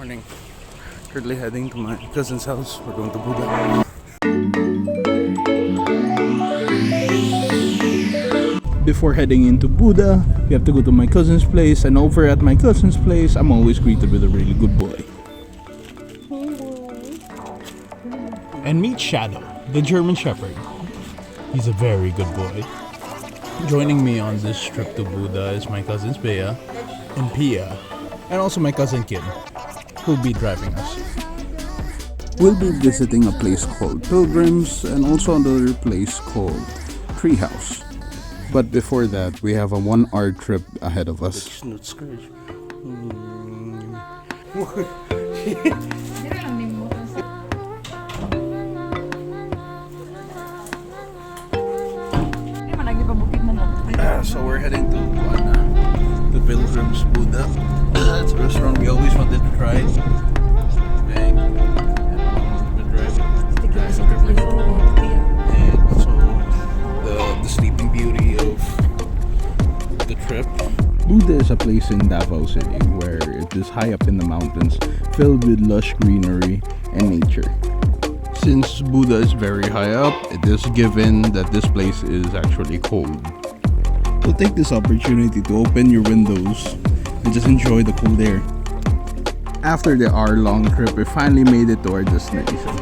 morning. Currently heading to my cousin's house. We're going to Buda. Before heading into Buda, we have to go to my cousin's place, and over at my cousin's place, I'm always greeted with a really good boy. And meet Shadow, the German Shepherd. He's a very good boy. Joining me on this trip to Buda is my cousins Bea and Pia, and also my cousin Kim, who'll be driving us. We'll be visiting a place called Pilgrims and also another place called Treehouse. But before that, we have a 1 hour trip ahead of us. So we're heading to the Pilgrims Buda. It's a restaurant we always wanted to try. Bang. And also the sleeping beauty of the trip. Buda is a place in Davao City where it is high up in the mountains, filled with lush greenery and nature. Since Buda is very high up, it is given that this place is actually cold. So take this opportunity to open your windows and just enjoy the cool air. After the hour-long trip, we finally made it to our destination.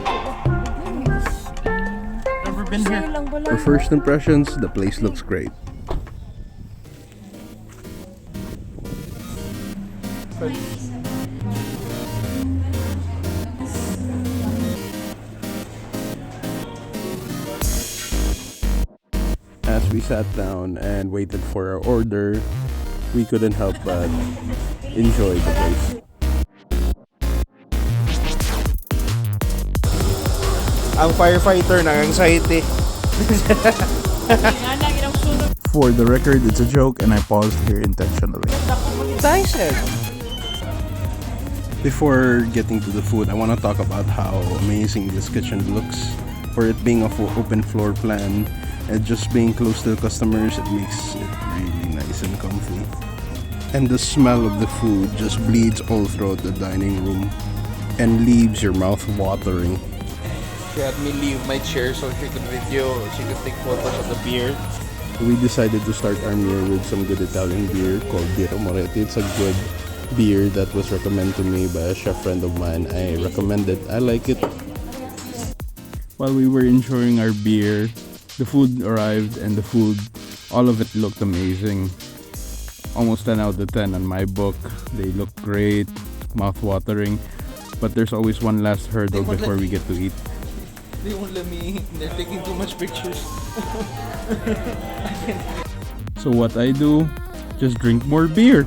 Never been here. For first impressions, the place looks great. As we sat down and waited for our order, we couldn't help but enjoy the place. Ang firefighter nang-anxiety. For the record, it's a joke and I paused here intentionally. Before getting to the food, I want to talk about how amazing this kitchen looks. For it being a full open floor plan and just being close to the customers, it makes it really nice and comfy. And the smell of the food just bleeds all throughout the dining room and leaves your mouth watering. She had me leave my chair so she could take photos of the beer. We decided to start our meal with some good Italian beer called Birra Moretti. It's a good beer that was recommended to me by a chef friend of mine. I recommend it. I like it. While we were enjoying our beer, the food arrived, and the food, all of it looked amazing. Almost 10 out of 10 on my book. They look great, mouth-watering. But there's always one last hurdle before we get to eat. They won't let me. They're taking too much pictures. So what I do, just drink more beer.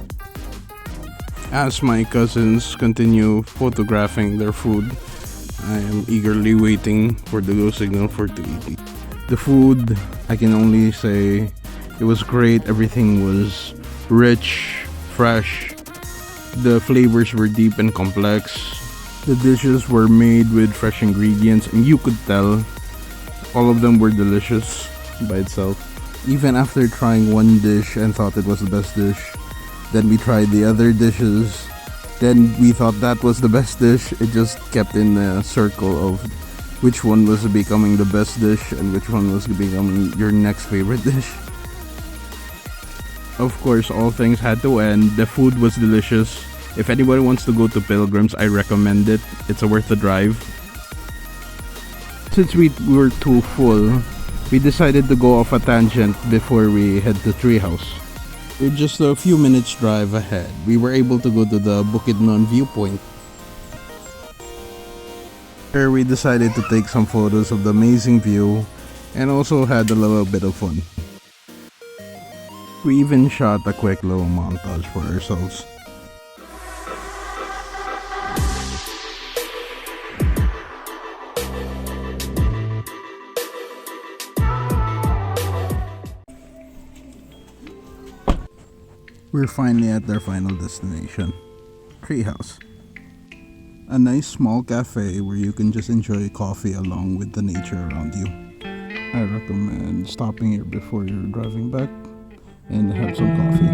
As my cousins continue photographing their food, I am eagerly waiting for the go signal for to eat. The food, I can only say it was great. Everything was rich, fresh. The flavors were deep and complex. The dishes were made with fresh ingredients, and you could tell all of them were delicious by itself. Even after trying one dish and thought it was the best dish, then we tried the other dishes. Then we thought that was the best dish. It just kept in a circle of which one was becoming the best dish and which one was becoming your next favorite dish. Of course, all things had to end. The food was delicious. If anybody wants to go to Pilgrims, I recommend it. It's worth the drive. Since we were too full, we decided to go off a tangent before we head to Treehouse. We're just a few minutes drive ahead. We were able to go to the Bukidnon viewpoint. Here we decided to take some photos of the amazing view and also had a little bit of fun. We even shot a quick little montage for ourselves. We're finally at their final destination, Treehouse. A nice small cafe where you can just enjoy coffee along with the nature around you. I recommend stopping here before you're driving back and have some coffee.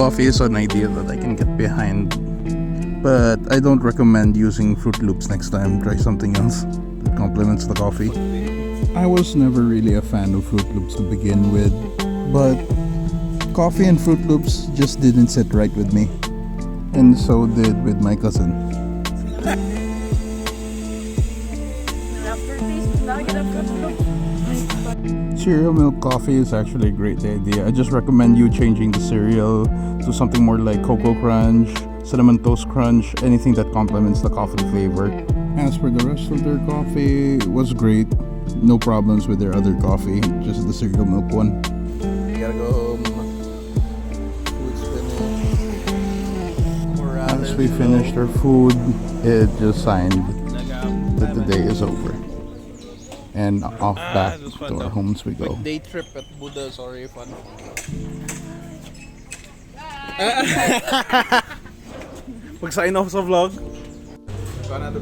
coffee is an idea that I can get behind, but I don't recommend using Fruit Loops next time. Try something else that complements the coffee. I was never really a fan of Fruit Loops to begin with, but coffee and Fruit Loops just didn't sit right with me, and so did with my cousin. Cereal milk coffee is actually a great idea. I just recommend you changing the cereal to something more like Cocoa Crunch, Cinnamon Toast Crunch, anything that complements the coffee flavor. As for the rest of their coffee, it was great. No problems with their other coffee, just the cereal milk one. We gotta go home. Food's finished. Morales Once we finished our food, it just signed that the day is over. And off back to our homes we go. Day trip at Buda, sorry, fun. Pag-sign off sa vlog. Ikaw na ito,